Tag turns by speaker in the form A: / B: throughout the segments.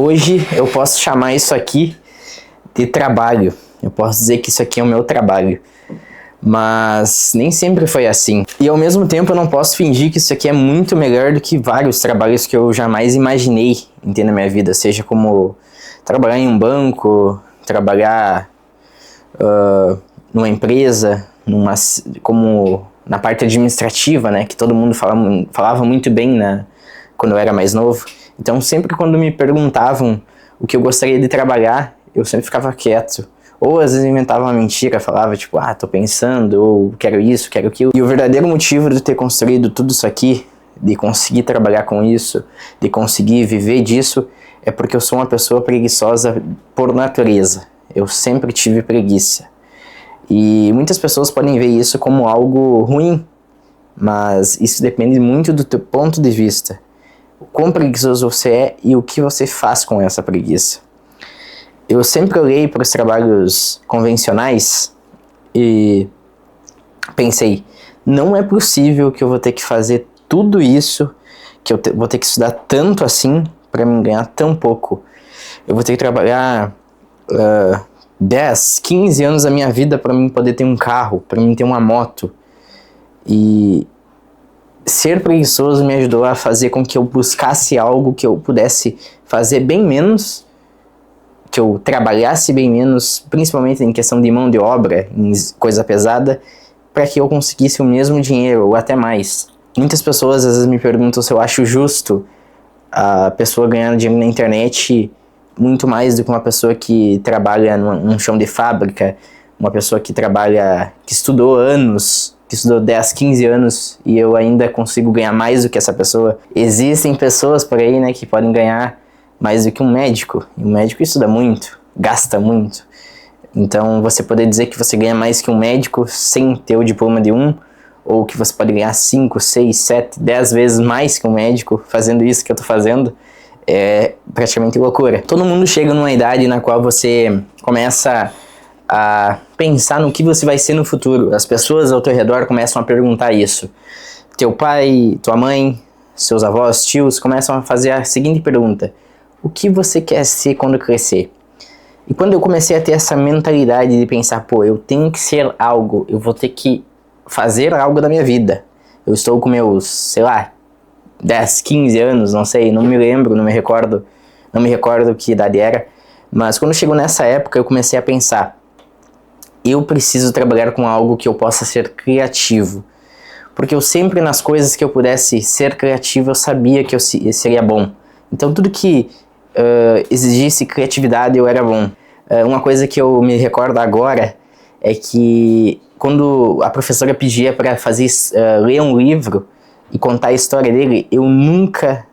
A: Hoje eu posso chamar isso aqui de trabalho. Eu posso dizer que isso aqui é o meu trabalho. Mas nem sempre foi assim. E ao mesmo tempo eu não posso fingir que isso aqui é muito melhor do que vários trabalhos que eu jamais imaginei em ter na minha vida. Seja como trabalhar em um banco, trabalhar numa empresa, como na parte administrativa, né? Que todo mundo falava muito bem quando eu era mais novo. Então sempre quando me perguntavam o que eu gostaria de trabalhar, eu sempre ficava quieto. Ou às vezes inventava uma mentira, falava tipo, tô pensando, ou quero isso, quero aquilo. E o verdadeiro motivo de ter construído tudo isso aqui, de conseguir trabalhar com isso, de conseguir viver disso, é porque eu sou uma pessoa preguiçosa por natureza. Eu sempre tive preguiça. E muitas pessoas podem ver isso como algo ruim, mas isso depende muito do teu ponto de vista. O quão preguiçoso você é e o que você faz com essa preguiça. Eu sempre olhei para os trabalhos convencionais e pensei, não é possível que eu vou ter que fazer tudo isso, que eu vou ter que estudar tanto assim para me ganhar tão pouco. Eu vou ter que trabalhar 10, 15 anos da minha vida para mim poder ter um carro, para mim ter uma moto. E ser preguiçoso me ajudou a fazer com que eu buscasse algo que eu pudesse fazer bem menos, que eu trabalhasse bem menos, principalmente em questão de mão de obra, em coisa pesada, para que eu conseguisse o mesmo dinheiro, ou até mais. Muitas pessoas às vezes me perguntam se eu acho justo a pessoa ganhar dinheiro na internet muito mais do que uma pessoa que trabalha num chão de fábrica, uma pessoa que estudou anos, que estudou 10, 15 anos, e eu ainda consigo ganhar mais do que essa pessoa. Existem pessoas por aí, né, que podem ganhar mais do que um médico. E um médico estuda muito, gasta muito. Então você poder dizer que você ganha mais que um médico sem ter o diploma de um, ou que você pode ganhar 5, 6, 7, 10 vezes mais que um médico fazendo isso que eu tô fazendo, é praticamente loucura. Todo mundo chega numa idade na qual você começa a pensar no que você vai ser no futuro. As pessoas ao teu redor começam a perguntar isso. Teu pai, tua mãe, seus avós, tios começam a fazer a seguinte pergunta: o que você quer ser quando crescer? E quando eu comecei a ter essa mentalidade de pensar, eu tenho que ser algo, eu vou ter que fazer algo da minha vida. Eu estou com meus, 10, 15 anos, não sei, não me lembro, não me recordo que idade era. Mas quando chegou nessa época, eu comecei a pensar, eu preciso trabalhar com algo que eu possa ser criativo. Porque eu sempre, nas coisas que eu pudesse ser criativo, eu sabia que eu seria bom. Então tudo que exigisse criatividade eu era bom. Uma coisa que eu me recordo agora é que quando a professora pedia para ler um livro e contar a história dele, eu nunca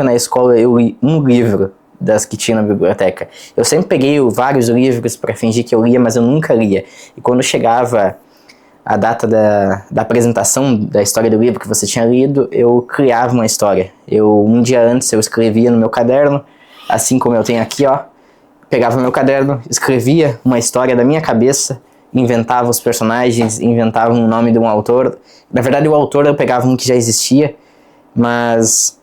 A: na escola eu li um livro das que tinha na biblioteca. Eu sempre peguei vários livros para fingir que eu lia, mas eu nunca lia. E quando chegava a data da apresentação da história do livro que você tinha lido, eu criava uma história. Um dia antes eu escrevia no meu caderno, assim como eu tenho aqui, pegava meu caderno, escrevia uma história da minha cabeça, inventava os personagens, inventava um nome de um autor. Na verdade o autor eu pegava um que já existia, mas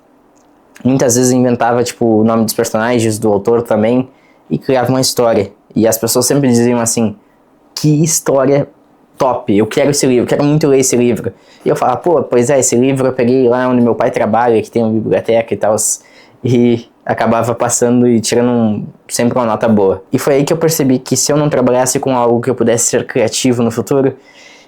A: muitas vezes inventava o nome dos personagens, do autor também, e criava uma história. E as pessoas sempre diziam assim, que história top, eu quero esse livro, quero muito ler esse livro. E eu falava, pois é, esse livro eu peguei lá onde meu pai trabalha, que tem uma biblioteca e tal, e acabava passando e tirando sempre uma nota boa. E foi aí que eu percebi que se eu não trabalhasse com algo que eu pudesse ser criativo no futuro,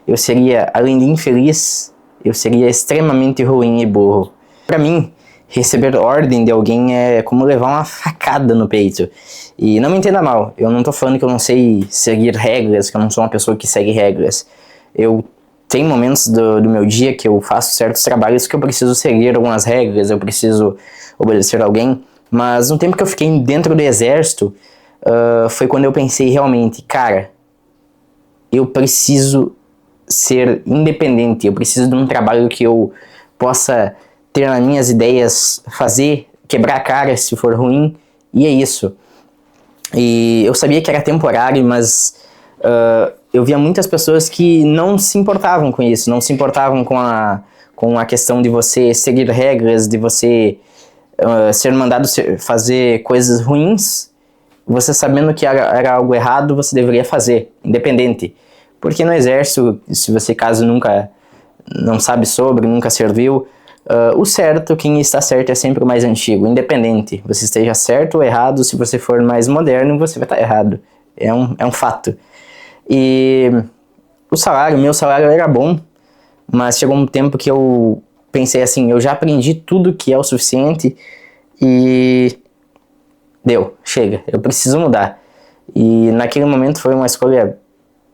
A: eu seria, além de infeliz, eu seria extremamente ruim e burro. Pra mim, receber ordem de alguém é como levar uma facada no peito. E não me entenda mal, eu não tô falando que eu não sei seguir regras, que eu não sou uma pessoa que segue regras. Eu tenho momentos do meu dia que eu faço certos trabalhos que eu preciso seguir algumas regras, eu preciso obedecer a alguém. Mas no tempo que eu fiquei dentro do exército, foi quando eu pensei realmente, cara, eu preciso ser independente, eu preciso de um trabalho que eu possa ter nas minhas ideias, fazer, quebrar a cara se for ruim, e é isso. E eu sabia que era temporário, mas eu via muitas pessoas que não se importavam com isso, não se importavam com a questão de você seguir regras, de você ser mandado fazer coisas ruins, você sabendo que era algo errado, você deveria fazer, independente. Porque no exército, se você caso nunca não sabe sobre, nunca serviu, o certo, quem está certo é sempre o mais antigo, independente. Você esteja certo ou errado, se você for mais moderno, você vai estar errado. É um fato. E meu salário era bom, mas chegou um tempo que eu pensei assim, eu já aprendi tudo que é o suficiente e deu, chega, eu preciso mudar. E naquele momento foi uma escolha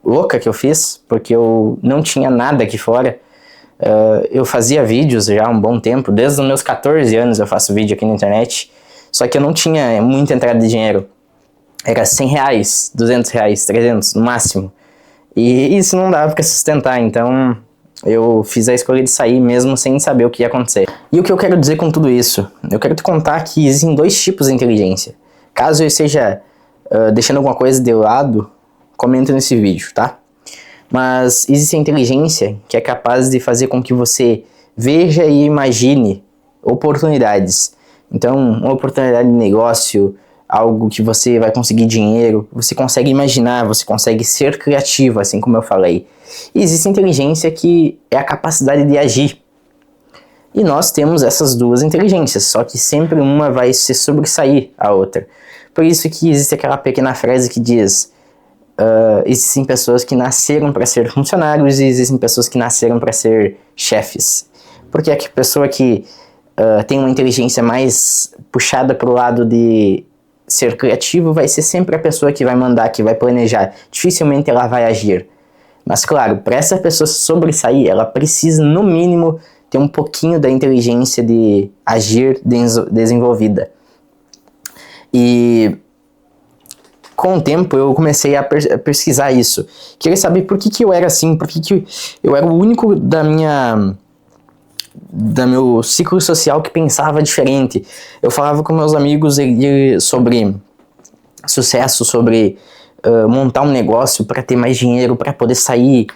A: louca que eu fiz, porque eu não tinha nada aqui fora. Eu fazia vídeos já há um bom tempo, desde os meus 14 anos eu faço vídeo aqui na internet, só que eu não tinha muita entrada de dinheiro. Era 100 reais, 200 reais, 300 no máximo. E isso não dava para sustentar, então eu fiz a escolha de sair mesmo sem saber o que ia acontecer. E o que eu quero dizer com tudo isso? Eu quero te contar que existem 2 tipos de inteligência. Caso eu esteja deixando alguma coisa de lado, comenta nesse vídeo, tá? Mas existe a inteligência que é capaz de fazer com que você veja e imagine oportunidades. Então, uma oportunidade de negócio, algo que você vai conseguir dinheiro, você consegue imaginar, você consegue ser criativo, assim como eu falei. E existe a inteligência que é a capacidade de agir. E nós temos essas 2 inteligências, só que sempre uma vai se sobressair à outra. Por isso que existe aquela pequena frase que diz: existem pessoas que nasceram para ser funcionários e existem pessoas que nasceram para ser chefes. Porque a pessoa que tem uma inteligência mais puxada para o lado de ser criativo vai ser sempre a pessoa que vai mandar, que vai planejar. Dificilmente ela vai agir. Mas claro, para essa pessoa sobressair, ela precisa no mínimo ter um pouquinho da inteligência de agir desenvolvida. E com o tempo eu comecei a pesquisar isso. Queria saber por que eu era assim, por que eu era o único do meu ciclo social que pensava diferente. Eu falava com meus amigos sobre sucesso, sobre montar um negócio para ter mais dinheiro, para poder sair,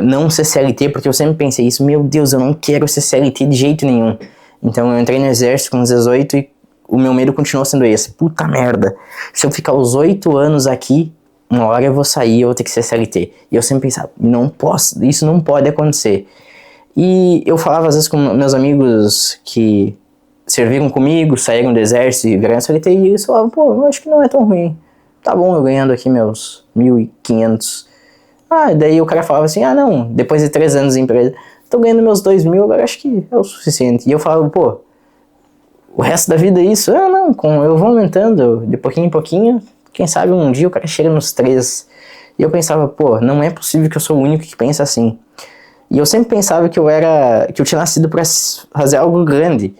A: não ser CLT, porque eu sempre pensei isso, meu Deus, eu não quero ser CLT de jeito nenhum. Então eu entrei no exército com 18 e o meu medo continuou sendo esse. Puta merda, se eu ficar os 8 anos aqui, uma hora eu vou sair, eu vou ter que ser CLT. E eu sempre pensava, não posso, isso não pode acontecer. E eu falava às vezes com meus amigos que serviram comigo, saíram do exército e viraram CLT, e eles falavam, pô, eu acho que não é tão ruim. Tá bom, eu ganhando aqui meus 1.500. Daí o cara falava assim, não, depois de 3 anos de empresa, tô ganhando meus 2.000, agora acho que é o suficiente. E eu falava, pô, o resto da vida é isso? Não, eu vou aumentando de pouquinho em pouquinho, quem sabe um dia o cara chega nos 3. E eu pensava, pô, não é possível que eu sou o único que pensa assim. E eu sempre pensava que eu tinha nascido para fazer algo grande.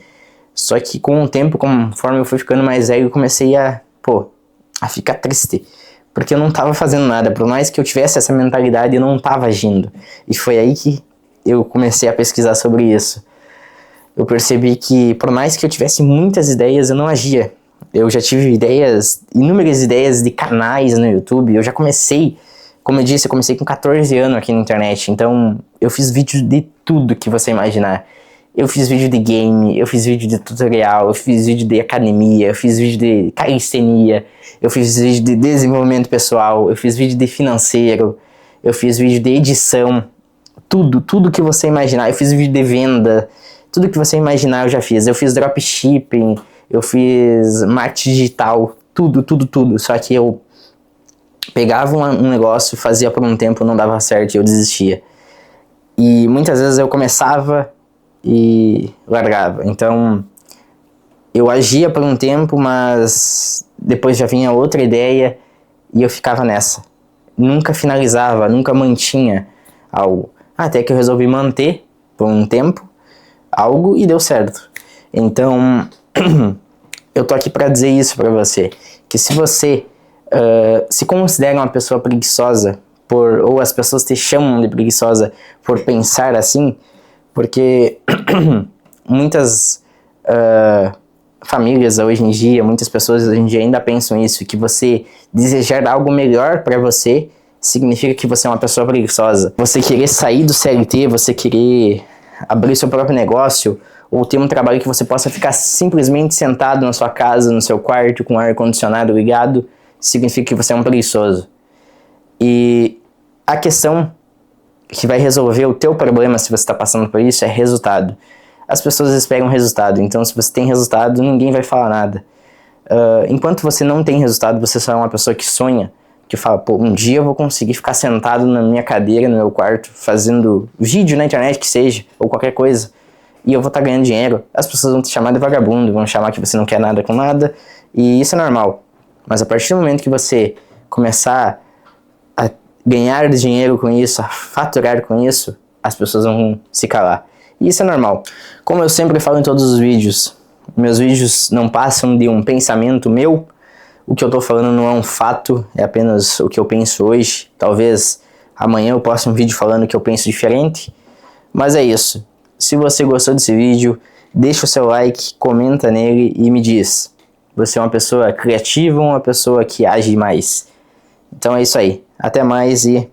A: Só que com o tempo, conforme eu fui ficando mais velho, eu comecei a ficar triste. Porque eu não tava fazendo nada. Por mais que eu tivesse essa mentalidade, eu não tava agindo. E foi aí que eu comecei a pesquisar sobre isso. Eu percebi que, por mais que eu tivesse muitas ideias, eu não agia. Eu já tive inúmeras ideias de canais no YouTube. Eu já comecei, como eu disse, eu comecei com 14 anos aqui na internet. Então, eu fiz vídeos de tudo que você imaginar. Eu fiz vídeo de game, eu fiz vídeo de tutorial, eu fiz vídeo de academia, eu fiz vídeo de calistenia, eu fiz vídeo de desenvolvimento pessoal, eu fiz vídeo de financeiro, eu fiz vídeo de edição, tudo que você imaginar. Eu fiz vídeo de venda, tudo que você imaginar eu já fiz. Eu fiz dropshipping, eu fiz marketing digital, tudo. Só que eu pegava um negócio, fazia por um tempo, não dava certo e eu desistia. E muitas vezes eu começava e largava. Então eu agia por um tempo, mas depois já vinha outra ideia e eu ficava nessa. Nunca finalizava, nunca mantinha algo. Até que eu resolvi manter por um tempo algo e deu certo. Então eu tô aqui para dizer isso para você, que se você se considera uma pessoa preguiçosa, ou as pessoas te chamam de preguiçosa por pensar assim, porque muitas famílias hoje em dia, muitas pessoas hoje em dia ainda pensam isso, que você desejar algo melhor para você significa que você é uma pessoa preguiçosa. Você querer sair do CLT, você querer abrir seu próprio negócio ou ter um trabalho que você possa ficar simplesmente sentado na sua casa, no seu quarto, com o ar-condicionado ligado, significa que você é um preguiçoso. E a questão que vai resolver o teu problema se você está passando por isso é resultado. As pessoas esperam resultado, então se você tem resultado, ninguém vai falar nada. Enquanto você não tem resultado, você só é uma pessoa que sonha, que fala, pô, um dia eu vou conseguir ficar sentado na minha cadeira, no meu quarto, fazendo vídeo na internet que seja, ou qualquer coisa, e eu vou estar ganhando dinheiro. As pessoas vão te chamar de vagabundo, vão chamar que você não quer nada com nada, e isso é normal. Mas a partir do momento que você começar a ganhar dinheiro com isso, a faturar com isso, as pessoas vão se calar. E isso é normal. Como eu sempre falo em todos os vídeos, meus vídeos não passam de um pensamento meu. O que eu tô falando não é um fato, é apenas o que eu penso hoje. Talvez amanhã eu poste um vídeo falando que eu penso diferente. Mas é isso. Se você gostou desse vídeo, deixa o seu like, comenta nele e me diz. Você é uma pessoa criativa ou uma pessoa que age mais? Então é isso aí. Até mais e